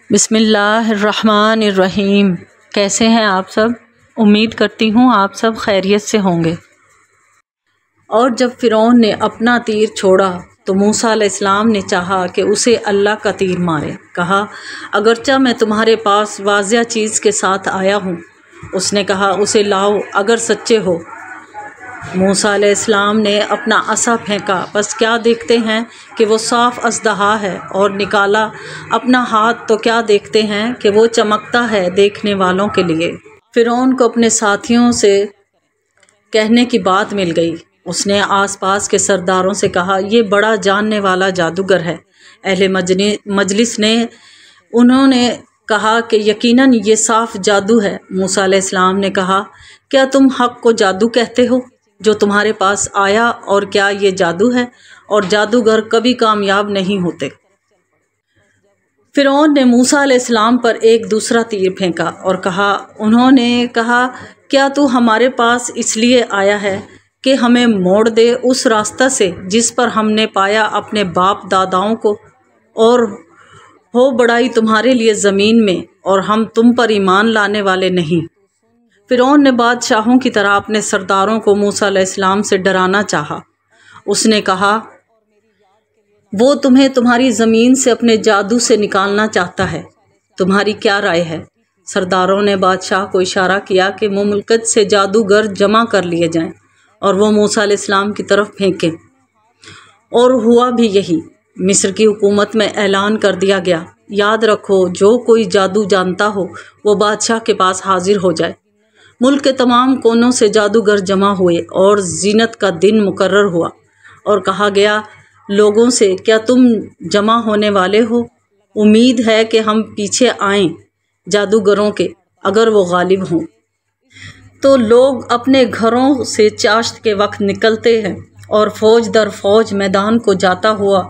بسم اللہ الرحمن الرحیم۔ کیسے ہیں آپ سب؟ امید کرتی ہوں آپ سب خیریت سے ہوں گے۔ اور جب فرعون نے اپنا تیر چھوڑا تو موسیٰ علیہ السلام نے چاہا کہ اسے اللہ کا تیر مارے۔ کہا اگرچہ میں تمہارے پاس واضح چیز کے ساتھ آیا ہوں۔ اس نے کہا اسے لاؤ اگر سچے ہو۔ موسیٰ علیہ السلام نے اپنا عصا پھینکا، بس کیا دیکھتے ہیں کہ وہ صاف اژدہا ہے، اور نکالا اپنا ہاتھ تو کیا دیکھتے ہیں کہ وہ چمکتا ہے دیکھنے والوں کے لیے۔ فرعون کو اپنے ساتھیوں سے کہنے کی بات مل گئی۔ اس نے آس پاس کے سرداروں سے کہا یہ بڑا جاننے والا جادوگر ہے۔ اہل مجلس نے انہوں نے کہا کہ یقیناً یہ صاف جادو ہے۔ موسیٰ علیہ السلام نے کہا کیا تم حق کو جادو کہتے ہو جو تمہارے پاس آیا، اور کیا یہ جادو ہے؟ اور جادوگر کبھی کامیاب نہیں ہوتے۔ فرعون نے موسیٰ علیہ السلام پر ایک دوسرا تیر پھینکا اور انہوں نے کہا کیا تو ہمارے پاس اس لیے آیا ہے کہ ہمیں موڑ دے اس راستہ سے جس پر ہم نے پایا اپنے باپ داداؤں کو، اور ہو بڑائی تمہارے لیے زمین میں، اور ہم تم پر ایمان لانے والے نہیں۔ فرعون نے بادشاہوں کی طرح اپنے سرداروں کو موسیٰ علیہ السلام سے ڈرانا چاہا۔ اس نے کہا وہ تمہیں تمہاری زمین سے اپنے جادو سے نکالنا چاہتا ہے، تمہاری کیا رائے ہے؟ سرداروں نے بادشاہ کو اشارہ کیا کہ مملکت سے جادوگر جمع کر لیے جائیں اور وہ موسیٰ علیہ السلام کی طرف پھینکیں۔ اور ہوا بھی یہی۔ مصر کی حکومت میں اعلان کر دیا گیا یاد رکھو جو کوئی جادو جانتا ہو وہ بادشاہ کے پاس حاضر ہو جائے۔ ملک کے تمام کونوں سے جادوگر جمع ہوئے اور زینت کا دن مقرر ہوا، اور کہا گیا لوگوں سے کیا تم جمع ہونے والے ہو؟ امید ہے کہ ہم پیچھے آئیں جادوگروں کے اگر وہ غالب ہوں۔ تو لوگ اپنے گھروں سے چاشت کے وقت نکلتے ہیں، اور فوج در فوج میدان کو جاتا ہوا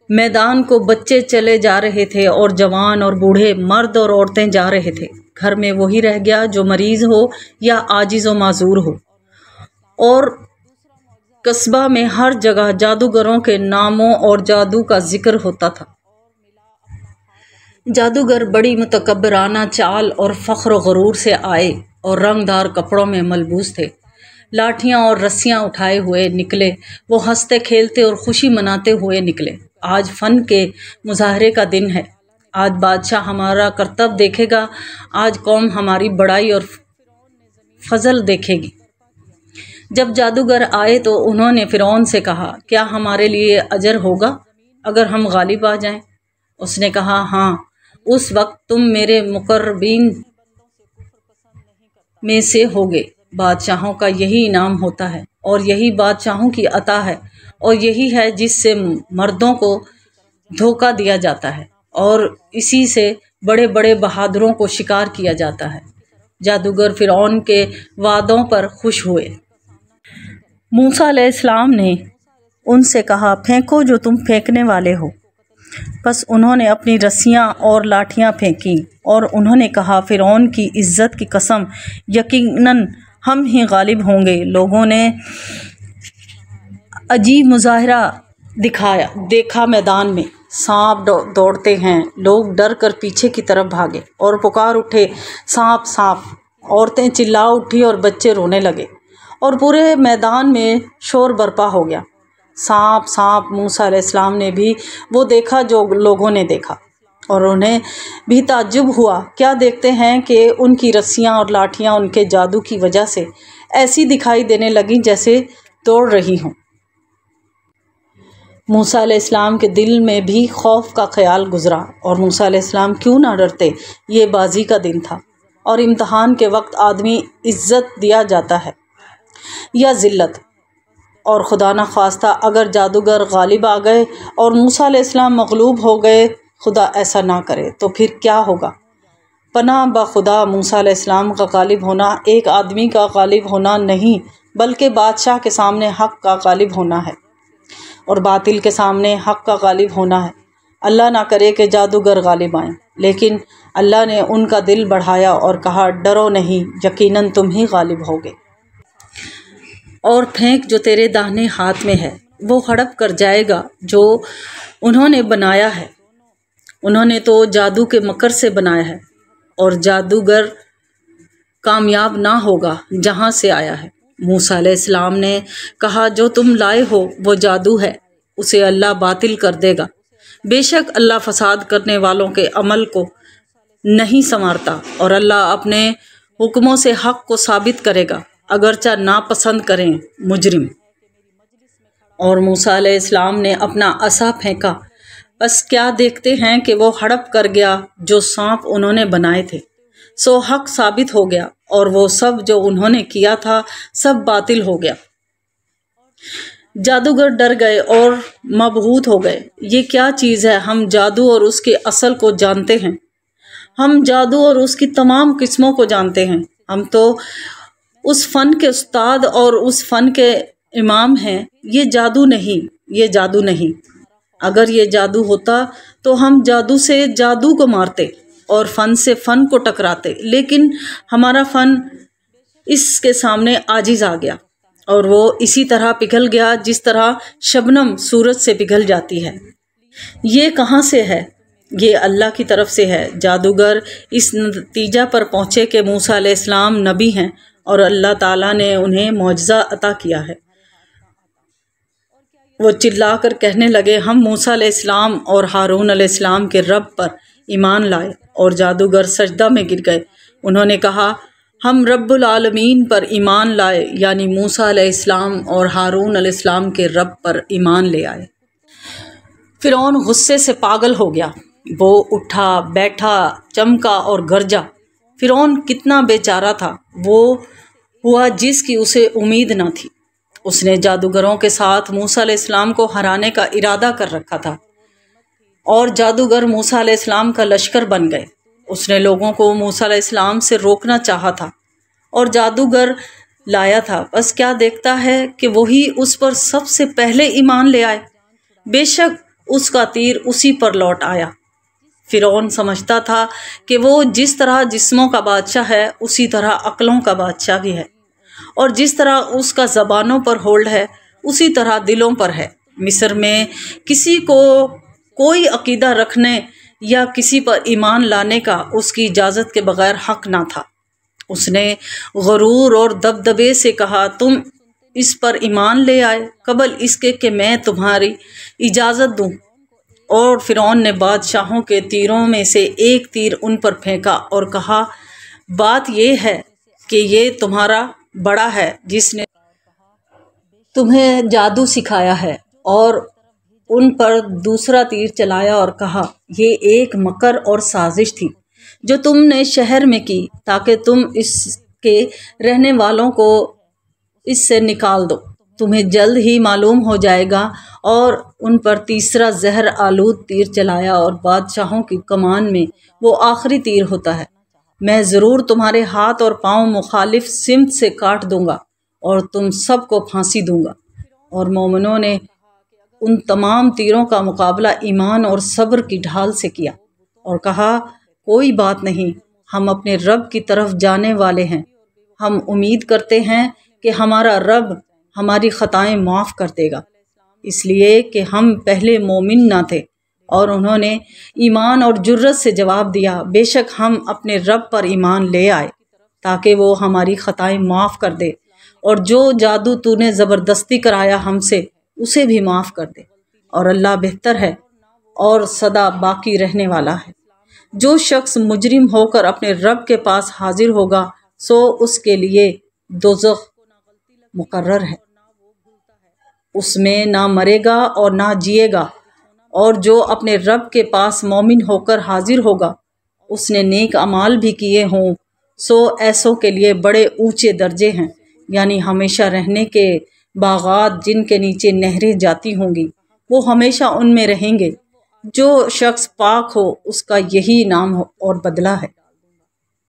میدان کو بچے چلے جا رہے تھے، اور جوان اور بوڑھے، مرد اور عورتیں جا رہے تھے۔ گھر میں وہی رہ گیا جو مریض ہو یا عاجز و معذور ہو۔ اور قصبہ میں ہر جگہ جادوگروں کے ناموں اور جادو کا ذکر ہوتا تھا۔ جادوگر بڑی متکبرانہ چال اور فخر و غرور سے آئے اور رنگ دار کپڑوں میں ملبوس تھے۔ لاٹھیاں اور رسیاں اٹھائے ہوئے نکلے، وہ ہنستے کھیلتے اور خوشی مناتے ہوئے نکلے۔ آج فن کے مظاہرے کا دن ہے، آج بادشاہ ہمارا کرتب دیکھے گا، آج قوم ہماری بڑائی اور فضل دیکھے گی۔ جب جادوگر آئے تو انہوں نے فرعون سے کہا کیا ہمارے لیے اجر ہوگا اگر ہم غالب آ جائیں؟ اس نے کہا ہاں، اس وقت تم میرے مقربین میں سے ہوگے۔ بادشاہوں کا یہی انعام ہوتا ہے، اور یہی بادشاہوں کی عطا ہے، اور یہی ہے جس سے مردوں کو دھوکہ دیا جاتا ہے، اور اسی سے بڑے بڑے بہادروں کو شکار کیا جاتا ہے۔ جادوگر فرعون کے وعدوں پر خوش ہوئے۔ موسیٰ علیہ السلام نے ان سے کہا پھینکو جو تم پھینکنے والے ہو۔ پس انہوں نے اپنی رسیاں اور لاٹھیاں پھینکیں، اور انہوں نے کہا فرعون کی عزت کی قسم یقیناً ہم ہی غالب ہوں گے۔ لوگوں نے عجیب مظاہرہ دیکھا، میدان میں سانپ دوڑتے ہیں، لوگ ڈر کر پیچھے کی طرف بھاگے اور پکار اٹھے سانپ سانپ۔ عورتیں چلا اٹھی اور بچے رونے لگے، اور پورے میدان میں شور برپا ہو گیا۔ سانپ سانپ، موسیٰ علیہ السلام نے بھی وہ دیکھا جو لوگوں نے دیکھا، اور انہیں بھی تعجب ہوا۔ کیا دیکھتے ہیں کہ ان کی رسیاں اور لاٹھیاں ان کے جادو کی وجہ سے ایسی دکھائی دینے لگیں جیسے دوڑ رہی ہوں۔ موسیٰ علیہ السلام کے دل میں بھی خوف کا خیال گزرا، اور موسیٰ علیہ السلام کیوں نہ ڈرتے؟ یہ بازی کا دن تھا، اور امتحان کے وقت آدمی عزت دیا جاتا ہے یا ذلت، اور خدا نہ خواستہ اگر جادوگر غالب آ گئے اور موسیٰ علیہ السلام مغلوب ہو گئے، خدا ایسا نہ کرے تو پھر کیا ہوگا؟ پناہ بخدا، موسیٰ علیہ السلام کا غالب ہونا ایک آدمی کا غالب ہونا نہیں، بلکہ بادشاہ کے سامنے حق کا غالب ہونا ہے، اور باطل کے سامنے حق کا غالب ہونا ہے۔ اللہ نہ کرے کہ جادوگر غالب آئیں، لیکن اللہ نے ان کا دل بڑھایا اور کہا ڈرو نہیں، یقیناً تم ہی غالب ہوگے۔ اور پھینک جو تیرے داہنے ہاتھ میں ہے، وہ ہڑپ کر جائے گا جو انہوں نے بنایا ہے۔ انہوں نے تو جادو کے مکر سے بنایا ہے، اور جادوگر کامیاب نہ ہوگا جہاں سے آیا ہے۔ موسیٰ علیہ السلام نے کہا جو تم لائے ہو وہ جادو ہے، اسے اللہ باطل کر دے گا۔ بے شک اللہ فساد کرنے والوں کے عمل کو نہیں سنوارتا، اور اللہ اپنے حکموں سے حق کو ثابت کرے گا اگرچہ ناپسند کریں مجرم۔ اور موسیٰ علیہ السلام نے اپنا عصا پھینکا، بس کیا دیکھتے ہیں کہ وہ ہڑپ کر گیا جو سانپ انہوں نے بنائے تھے، سو حق ثابت ہو گیا، اور وہ سب جو انہوں نے کیا تھا سب باطل ہو گیا۔ جادوگر ڈر گئے اور مبہوت ہو گئے، یہ کیا چیز ہے؟ ہم جادو اور اس کے اصل کو جانتے ہیں، ہم جادو اور اس کی تمام قسموں کو جانتے ہیں، ہم تو اس فن کے استاد اور اس فن کے امام ہیں، یہ جادو نہیں، یہ جادو نہیں۔ اگر یہ جادو ہوتا تو ہم جادو سے جادو کو مارتے اور فن سے فن کو ٹکراتے، لیکن ہمارا فن اس کے سامنے عاجز آ گیا، اور وہ اسی طرح پگھل گیا جس طرح شبنم سورج سے پگھل جاتی ہے۔ یہ کہاں سے ہے؟ یہ اللہ کی طرف سے ہے۔ جادوگر اس نتیجہ پر پہنچے کہ موسیٰ علیہ السلام نبی ہیں اور اللہ تعالیٰ نے انہیں معجزہ عطا کیا ہے۔ وہ چلا کر کہنے لگے ہم موسیٰ علیہ السلام اور ہارون علیہ السلام کے رب پر ایمان لائے، اور جادوگر سجدہ میں گر گئے۔ انہوں نے کہا ہم رب العالمین پر ایمان لائے، یعنی موسیٰ علیہ السلام اور ہارون علیہ السلام کے رب پر ایمان لے آئے۔ فرعون غصے سے پاگل ہو گیا، وہ اٹھا بیٹھا چمکا اور گرجا۔ فرعون کتنا بے چارہ تھا، وہ ہوا جس کی اسے امید نہ تھی۔ اس نے جادوگروں کے ساتھ موسیٰ علیہ السلام کو ہرانے کا ارادہ کر رکھا تھا، اور جادوگر موسیٰ علیہ السلام کا لشکر بن گئے۔ اس نے لوگوں کو موسیٰ علیہ السلام سے روکنا چاہا تھا اور جادوگر لایا تھا، بس کیا دیکھتا ہے کہ وہی اس پر سب سے پہلے ایمان لے آئے۔ بے شک اس کا تیر اسی پر لوٹ آیا۔ فرعون سمجھتا تھا کہ وہ جس طرح جسموں کا بادشاہ ہے اسی طرح عقلوں کا بادشاہ بھی ہے، اور جس طرح اس کا زبانوں پر ہولڈ ہے اسی طرح دلوں پر ہے۔ مصر میں کسی کو کوئی عقیدہ رکھنے یا کسی پر ایمان لانے کا اس کی اجازت کے بغیر حق نہ تھا۔ اس نے غرور اور دبدبے سے کہا تم اس پر ایمان لے آئے قبل اس کے کہ میں تمہاری اجازت دوں۔ اور فرعون نے بادشاہوں کے تیروں میں سے ایک تیر ان پر پھینکا اور کہا بات یہ ہے کہ یہ تمہارا بڑا ہے جس نے تمہیں جادو سکھایا ہے، اور ان پر دوسرا تیر چلایا اور کہا یہ ایک مکر اور سازش تھی جو تم نے شہر میں کی تاکہ تم اس کے رہنے والوں کو اس سے نکال دو، تمہیں جلد ہی معلوم ہو جائے گا۔ اور ان پر تیسرا زہر آلود تیر چلایا، اور بادشاہوں کی کمان میں وہ آخری تیر ہوتا ہے، میں ضرور تمہارے ہاتھ اور پاؤں مخالف سمت سے کاٹ دوں گا اور تم سب کو پھانسی دوں گا۔ اور مومنوں نے ان تمام تیروں کا مقابلہ ایمان اور صبر کی ڈھال سے کیا اور کہا کوئی بات نہیں، ہم اپنے رب کی طرف جانے والے ہیں، ہم امید کرتے ہیں کہ ہمارا رب ہماری خطائیں معاف کر دے گا، اس لیے کہ ہم پہلے مومن نہ تھے۔ اور انہوں نے ایمان اور جرت سے جواب دیا بے شک ہم اپنے رب پر ایمان لے آئے تاکہ وہ ہماری خطائیں معاف کر دے، اور جو جادو تو نے زبردستی کرایا ہم سے اسے بھی معاف کر دے، اور اللہ بہتر ہے اور سدا باقی رہنے والا ہے۔ جو شخص مجرم ہو کر اپنے رب کے پاس حاضر ہوگا سو اس کے لیے دوزخ مقرر ہے، اس میں نہ مرے گا اور نہ جیے گا۔ اور جو اپنے رب کے پاس مومن ہو کر حاضر ہوگا اس نے نیک اعمال بھی کیے ہوں سو ایسوں کے لیے بڑے اونچے درجے ہیں، یعنی ہمیشہ رہنے کے باغات جن کے نیچے نہریں جاتی ہوں گی، وہ ہمیشہ ان میں رہیں گے۔ جو شخص پاک ہو اس کا یہی انعام اور بدلہ ہے۔